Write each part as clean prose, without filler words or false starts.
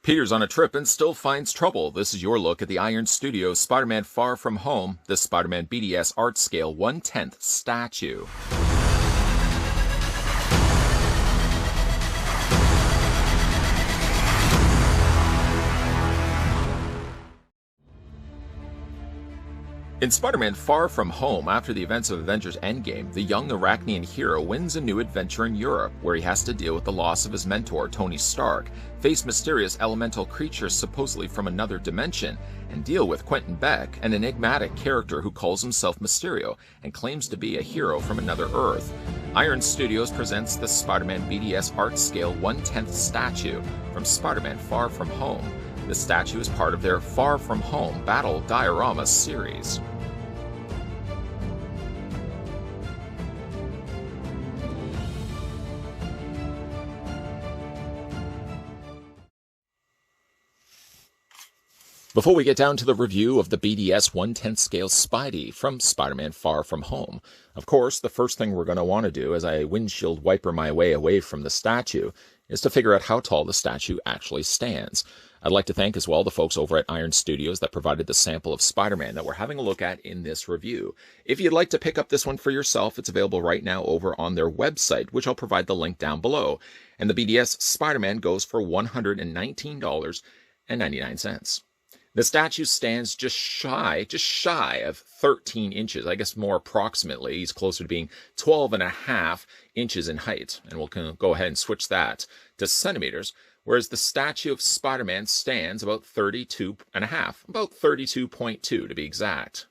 Peter's on a trip and still finds trouble. This is your look at the Iron Studios Spider-Man Far From Home, the Spider-Man BDS art scale 1/10 statue. In Spider-Man Far From Home, after the events of Avengers Endgame, the young Arachnian hero wins a new adventure in Europe, where he has to deal with the loss of his mentor, Tony Stark, face mysterious elemental creatures supposedly from another dimension, and deal with Quentin Beck, an enigmatic character who calls himself Mysterio and claims to be a hero from another Earth. Iron Studios presents the Spider-Man BDS art scale 1/10 statue from Spider-Man Far From Home. The statue is part of their Far From Home Battle Diorama series. Before we get down to the review of the BDS 1/10 scale Spidey from Spider-Man Far From Home, of course, the first thing we're going to want to do as I windshield wiper my way away from the statue is to figure out how tall the statue actually stands. I'd like to thank as well the folks over at Iron Studios that provided the sample of Spider-Man that we're having a look at in this review. If you'd like to pick up this one for yourself, it's available right now over on their website, which I'll provide the link down below. And the BDS Spider-Man goes for $119.99. The statue stands just shy of 13 inches, I guess more approximately. He's closer to being 12.5 inches in height. And we'll go ahead and switch that to centimeters, whereas the statue of Spider-Man stands about 32.5, about 32.2 to be exact.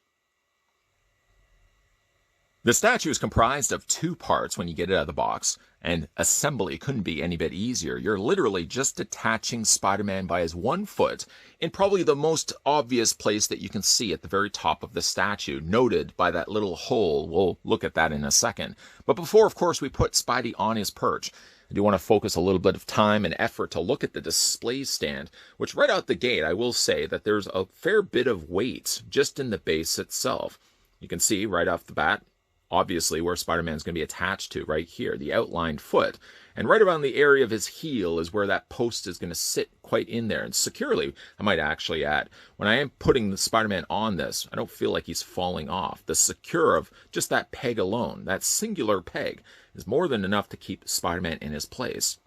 The statue is comprised of two parts when you get it out of the box, and assembly couldn't be any bit easier. You're literally just detaching Spider-Man by his one foot in probably the most obvious place that you can see at the very top of the statue, noted by that little hole. We'll look at that in a second. But before, of course, we put Spidey on his perch, I do want to focus a little bit of time and effort to look at the display stand, which right out the gate, I will say that there's a fair bit of weight just in the base itself. You can see right off the bat, obviously, where Spider-Man's going to be attached to right here, the outlined foot. And right around the area of his heel is where that post is going to sit quite in there. And securely, I might actually add, when I am putting the Spider-Man on this, I don't feel like he's falling off. The secure of just that peg alone, that singular peg, is more than enough to keep Spider-Man in his place.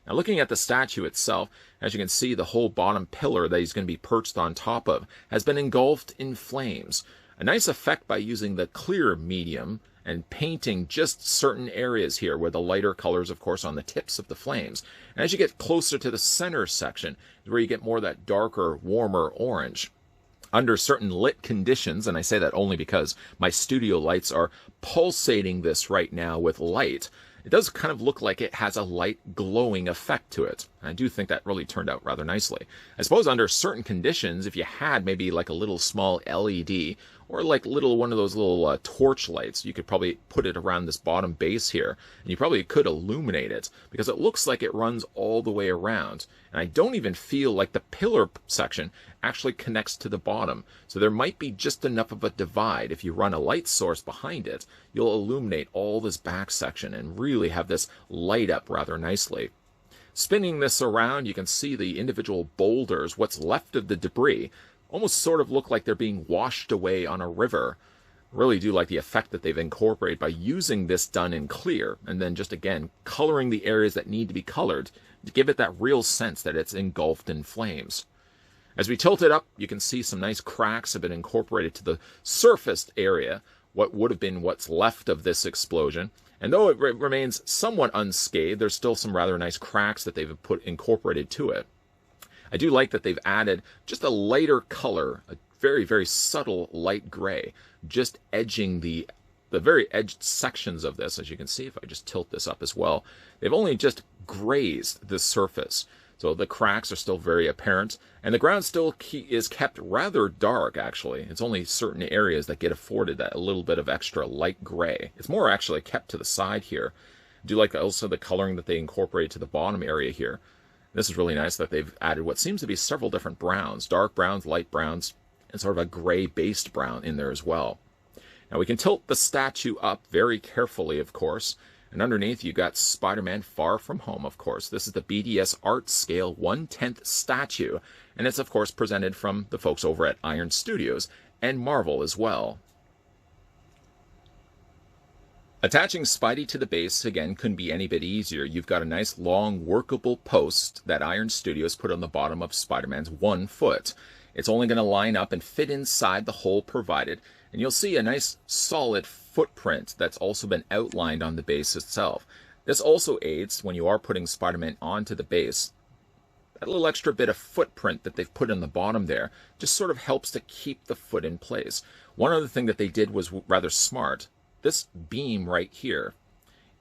Now, looking at the statue itself, as you can see, the whole bottom pillar that he's going to be perched on top of has been engulfed in flames. A nice effect by using the clear medium and painting just certain areas here where the lighter colors, of course, on the tips of the flames. And as you get closer to the center section, is where you get more of that darker, warmer orange. Under certain lit conditions, and I say that only because my studio lights are pulsating this right now with light, it does kind of look like it has a light glowing effect to it. I do think that really turned out rather nicely. I suppose under certain conditions, if you had maybe like a little small LED or like one of those little torch lights, you could probably put it around this bottom base here, and you probably could illuminate it because it looks like it runs all the way around. And I don't even feel like the pillar section actually connects to the bottom. So there might be just enough of a divide. If you run a light source behind it, you'll illuminate all this back section and really have this light up rather nicely. Spinning this around, you can see the individual boulders, what's left of the debris, almost sort of look like they're being washed away on a river. Really do like the effect that they've incorporated by using this done in clear, and then just again coloring the areas that need to be colored to give it that real sense that it's engulfed in flames. As we tilt it up, you can see some nice cracks have been incorporated to the surfaced area, what would have been what's left of this explosion. And though it remains somewhat unscathed, there's still some rather nice cracks that they've incorporated to it. I do like that they've added just a lighter color, a very, very subtle light gray, just edging the very edged sections of this. As you can see, if I just tilt this up as well, they've only just grazed the surface. So the cracks are still very apparent, and the ground still is kept rather dark, actually. It's only certain areas that get afforded that a little bit of extra light gray. It's more actually kept to the side here. I do like also the coloring that they incorporate to the bottom area here. This is really nice that they've added what seems to be several different browns, dark browns, light browns, and sort of a gray-based brown in there as well. Now we can tilt the statue up very carefully, of course, And underneath you got Spider-Man Far From Home, of course. This is the BDS art scale 1/10 statue, and it's of course presented from the folks over at Iron Studios and Marvel as well. Attaching Spidey to the base, again, couldn't be any bit easier. You've got a nice long workable post that Iron Studios put on the bottom of Spider-Man's 1 foot. It's only going to line up and fit inside the hole provided, and you'll see a nice solid footprint that's also been outlined on the base itself. This also aids when you are putting Spider-Man onto the base. That little extra bit of footprint that they've put on the bottom there just sort of helps to keep the foot in place. One other thing that they did was rather smart. This beam right here,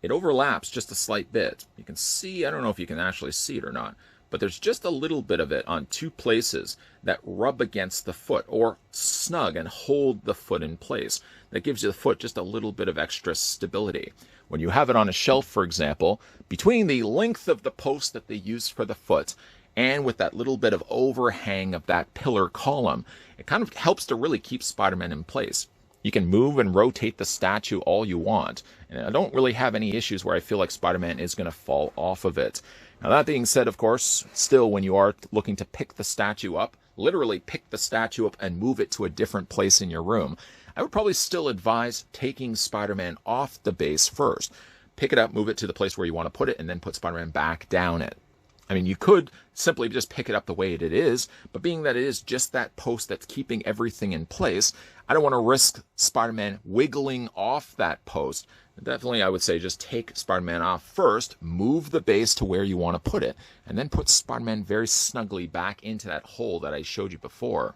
it overlaps just a slight bit. You can see, I don't know if you can actually see it or not, but there's just a little bit of it on 2 places that rub against the foot or snug and hold the foot in place. That gives you the foot just a little bit of extra stability. When you have it on a shelf, for example, between the length of the post that they use for the foot and with that little bit of overhang of that pillar column, it kind of helps to really keep Spider-Man in place. You can move and rotate the statue all you want, and I don't really have any issues where I feel like Spider-Man is going to fall off of it. Now that being said, of course, still when you are looking to pick the statue up, literally pick the statue up and move it to a different place in your room, I would probably still advise taking Spider-Man off the base first. Pick it up, move it to the place where you want to put it, and then put Spider-Man back down it. I mean, you could simply just pick it up the way it is, but being that it is just that post that's keeping everything in place, I don't want to risk Spider-Man wiggling off that post. Definitely, I would say just take Spider-Man off first, move the base to where you want to put it, and then put Spider-Man very snugly back into that hole that I showed you before.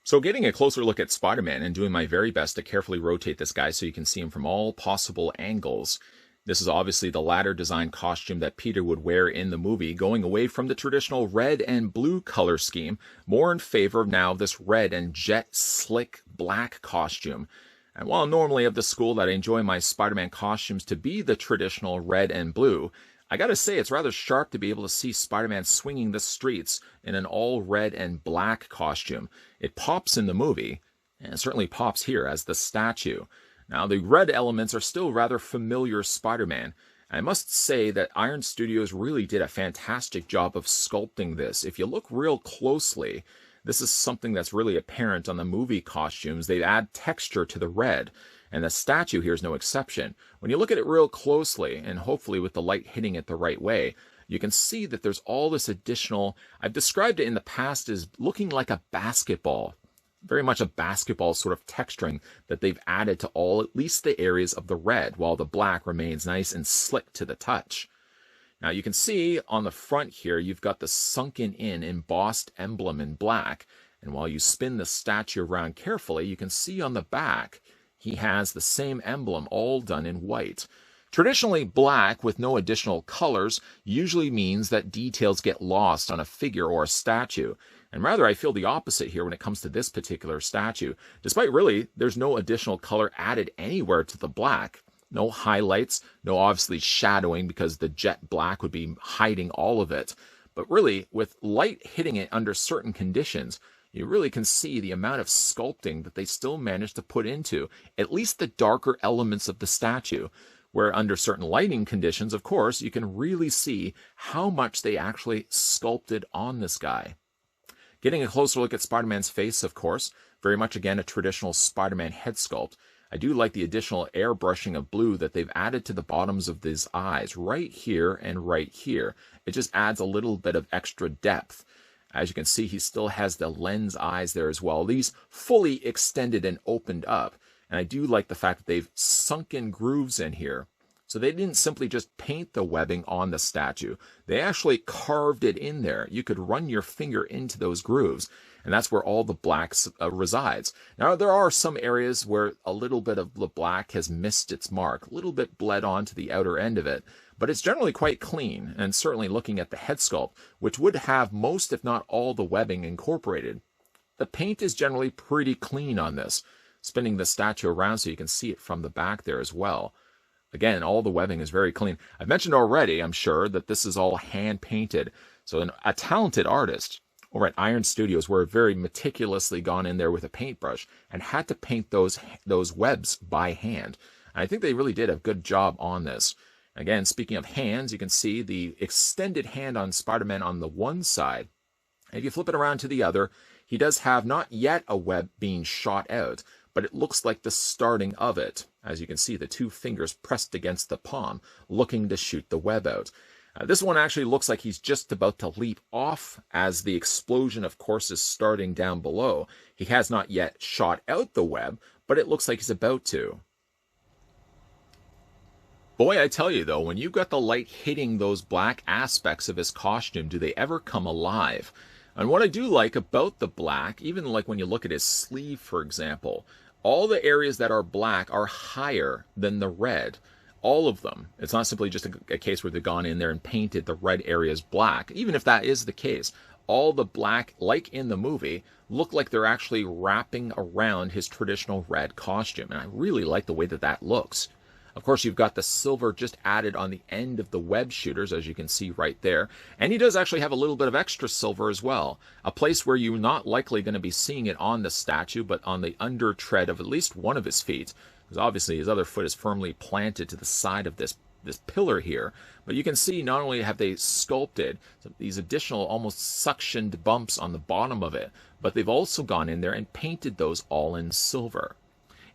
So getting a closer look at Spider-Man and doing my very best to carefully rotate this guy so you can see him from all possible angles. This is obviously the ladder design costume that Peter would wear in the movie, going away from the traditional red and blue color scheme, more in favor of now this red and jet slick black costume. And while normally of the school that I enjoy my Spider-Man costumes to be the traditional red and blue, I gotta say it's rather sharp to be able to see Spider-Man swinging the streets in an all red and black costume. It pops in the movie, and it certainly pops here as the statue. Now, the red elements are still rather familiar Spider-Man. I must say that Iron Studios really did a fantastic job of sculpting this. If you look real closely, this is something that's really apparent on the movie costumes. They add texture to the red, and the statue here is no exception. When you look at it real closely, and hopefully with the light hitting it the right way, you can see that there's all this additional, I've described it in the past as looking like a basketball. Very much a basketball sort of texturing that they've added to all, at least the areas of the red, while the black remains nice and slick to the touch. Now you can see on the front here, you've got the sunken in embossed emblem in black. And while you spin the statue around carefully, you can see on the back, he has the same emblem all done in white. Traditionally, black with no additional colors usually means that details get lost on a figure or a statue. And rather, I feel the opposite here when it comes to this particular statue. Despite really, there's no additional color added anywhere to the black. No highlights, no obviously shadowing because the jet black would be hiding all of it. But really, with light hitting it under certain conditions, you really can see the amount of sculpting that they still managed to put into at least the darker elements of the statue. Where under certain lighting conditions, of course, you can really see how much they actually sculpted on this guy. Getting a closer look at Spider-Man's face, of course, very much again a traditional Spider-Man head sculpt. I do like the additional airbrushing of blue that they've added to the bottoms of his eyes right here and right here. It just adds a little bit of extra depth. As you can see, he still has the lens eyes there as well. These fully extended and opened up. And I do like the fact that they've sunken grooves in here. So they didn't simply just paint the webbing on the statue. They actually carved it in there. You could run your finger into those grooves, and that's where all the black resides. Now, there are some areas where a little bit of the black has missed its mark, a little bit bled onto the outer end of it, but it's generally quite clean, and certainly looking at the head sculpt, which would have most, if not all, the webbing incorporated. The paint is generally pretty clean on this, spinning the statue around so you can see it from the back there as well. Again, all the webbing is very clean. I've mentioned already, I'm sure, that this is all hand-painted. So a talented artist over at Iron Studios were very meticulously gone in there with a paintbrush and had to paint those webs by hand. I think they really did a good job on this. Again, speaking of hands, you can see the extended hand on Spider-Man on the one side. And if you flip it around to the other, he does have not yet a web being shot out, but it looks like the starting of it. As you can see, the two fingers pressed against the palm, looking to shoot the web out. This one actually looks like he's just about to leap off as the explosion, of course, is starting down below. He has not yet shot out the web, but it looks like he's about to. Boy, I tell you though, when you've got the light hitting those black aspects of his costume, do they ever come alive? And what I do like about the black, even like when you look at his sleeve, for example, all the areas that are black are higher than the red. All of them. It's not simply just a case where they've gone in there and painted the red areas black. Even if that is the case, all the black, like in the movie, look like they're actually wrapping around his traditional red costume. And I really like the way that that looks. Of course, you've got the silver just added on the end of the web shooters, as you can see right there. And he does actually have a little bit of extra silver as well. A place where you're not likely going to be seeing it on the statue, but on the under tread of at least one of his feet. Because obviously his other foot is firmly planted to the side of this pillar here. But you can see not only have they sculpted these additional almost suctioned bumps on the bottom of it, but they've also gone in there and painted those all in silver.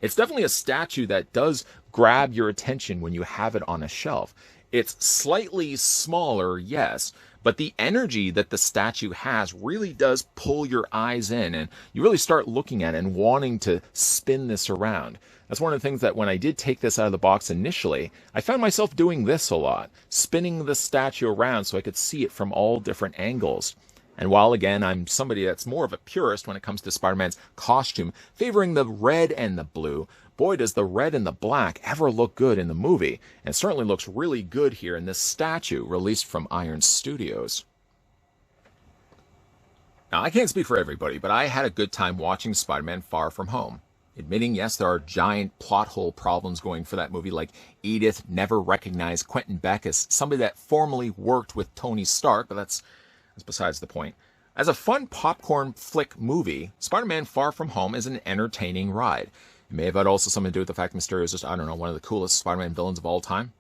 It's definitely a statue that does grab your attention when you have it on a shelf. It's slightly smaller, yes, but the energy that the statue has really does pull your eyes in, and you really start looking at it and wanting to spin this around. That's one of the things that when I did take this out of the box initially, I found myself doing this a lot, spinning the statue around so I could see it from all different angles. And while, again, I'm somebody that's more of a purist when it comes to Spider-Man's costume, favoring the red and the blue, boy, does the red and the black ever look good in the movie. And it certainly looks really good here in this statue released from Iron Studios. Now, I can't speak for everybody, but I had a good time watching Spider-Man Far From Home. Admitting, yes, there are giant plot hole problems going for that movie, like Edith never recognized Quentin Beck as somebody that formerly worked with Tony Stark, but that's besides the point. As a fun popcorn flick movie, Spider-Man Far From Home is an entertaining ride. It may have had also something to do with the fact Mysterio is just, I don't know, one of the coolest Spider-Man villains of all time.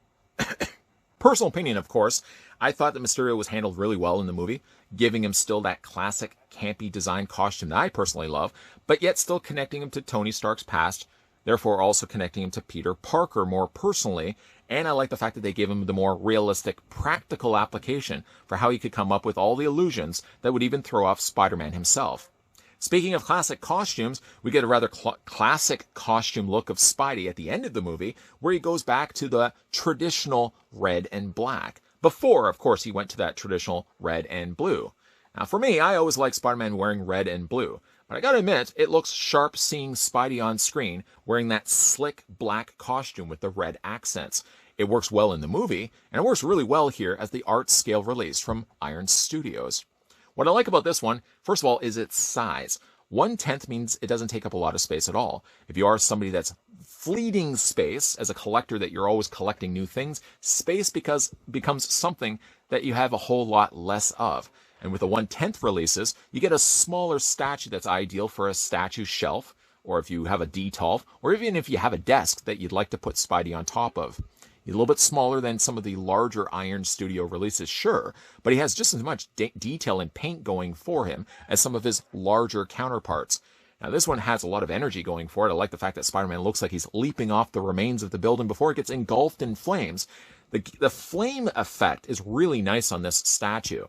Personal opinion, of course. I thought that Mysterio was handled really well in the movie, giving him still that classic campy design costume that I personally love, but yet still connecting him to Tony Stark's past, therefore also connecting him to Peter Parker more personally. And I like the fact that they gave him the more realistic, practical application for how he could come up with all the illusions that would even throw off Spider-Man himself. Speaking of classic costumes, we get a rather classic costume look of Spidey at the end of the movie, where he goes back to the traditional red and black. Before, of course, he went to that traditional red and blue. Now, for me, I always like Spider-Man wearing red and blue. But I gotta admit, it looks sharp seeing Spidey on screen wearing that slick black costume with the red accents. It works well in the movie, and it works really well here as the art scale release from Iron Studios. What I like about this one, first of all, is its size. 1/10 means it doesn't take up a lot of space at all. If you are somebody that's fleeting space, as a collector that you're always collecting new things, space becomes something that you have a whole lot less of. And with the 1/10 releases, you get a smaller statue that's ideal for a statue shelf, or if you have a detolf, or even if you have a desk that you'd like to put Spidey on top of. He's a little bit smaller than some of the larger Iron Studio releases, sure, but he has just as much detail and paint going for him as some of his larger counterparts. Now, this one has a lot of energy going for it. I like the fact that Spider-Man looks like he's leaping off the remains of the building before it gets engulfed in flames. The flame effect is really nice on this statue.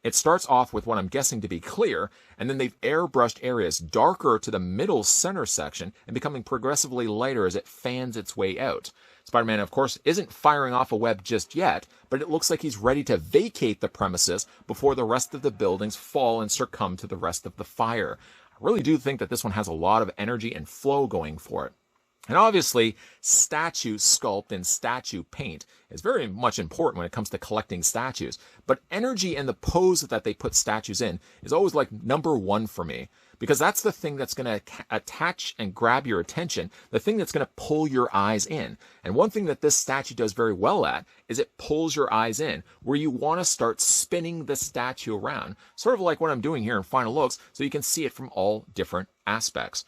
It starts off with what I'm guessing to be clear, and then they've airbrushed areas darker to the middle center section and becoming progressively lighter as it fans its way out. Spider-Man, of course, isn't firing off a web just yet, but it looks like he's ready to vacate the premises before the rest of the buildings fall and succumb to the rest of the fire. I really do think that this one has a lot of energy and flow going for it. And obviously, statue sculpt and statue paint is very much important when it comes to collecting statues. But energy and the pose that they put statues in is always like number one for me. Because that's the thing that's going to attach and grab your attention, the thing that's going to pull your eyes in. And one thing that this statue does very well at is it pulls your eyes in, where you want to start spinning the statue around. Sort of like what I'm doing here in Final Looks, so you can see it from all different aspects.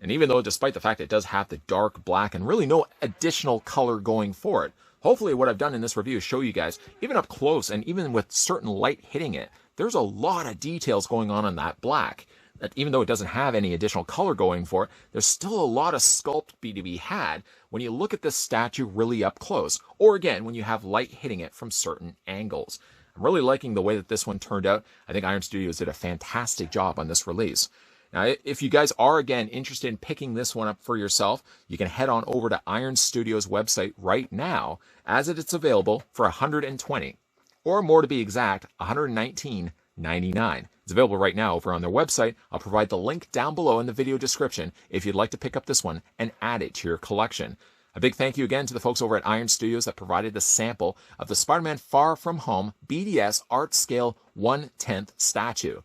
And even though, despite the fact it does have the dark black and really no additional color going for it, hopefully what I've done in this review is show you guys, even up close and even with certain light hitting it, there's a lot of details going on in that black. That even though it doesn't have any additional color going for it, there's still a lot of sculpt to be had when you look at this statue really up close, or again, when you have light hitting it from certain angles. I'm really liking the way that this one turned out. I think Iron Studios did a fantastic job on this release. Now, if you guys are, again, interested in picking this one up for yourself, you can head on over to Iron Studios' website right now, as it's available for $120, or more to be exact, $119.99. It's available right now over on their website. I'll provide the link down below in the video description if you'd like to pick up this one and add it to your collection. A big thank you again to the folks over at Iron Studios that provided the sample of the Spider-Man Far From Home BDS Art Scale 1/10 statue.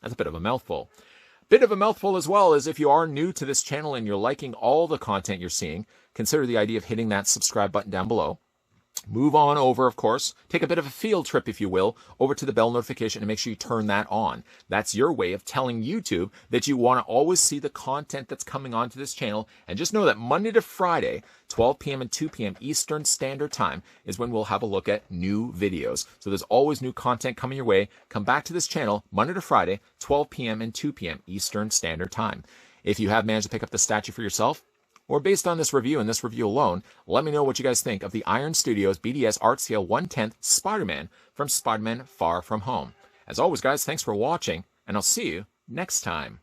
That's a bit of a mouthful. Bit of a mouthful as well is if you are new to this channel and you're liking all the content you're seeing, consider the idea of hitting that subscribe button down below. Move on over, of course, take a bit of a field trip, if you will, over to the bell notification and make sure you turn that on. That's your way of telling YouTube that you want to always see the content that's coming onto this channel. And just know that Monday to Friday, 12 p.m. and 2 p.m. Eastern Standard Time is when we'll have a look at new videos. So there's always new content coming your way. Come back to this channel Monday to Friday, 12 p.m. and 2 p.m. Eastern Standard Time. If you have managed to pick up the statue for yourself, or based on this review and this review alone, let me know what you guys think of the Iron Studios BDS Art Scale 1/10 Spider-Man from Spider-Man Far From Home. As always, guys, thanks for watching, and I'll see you next time.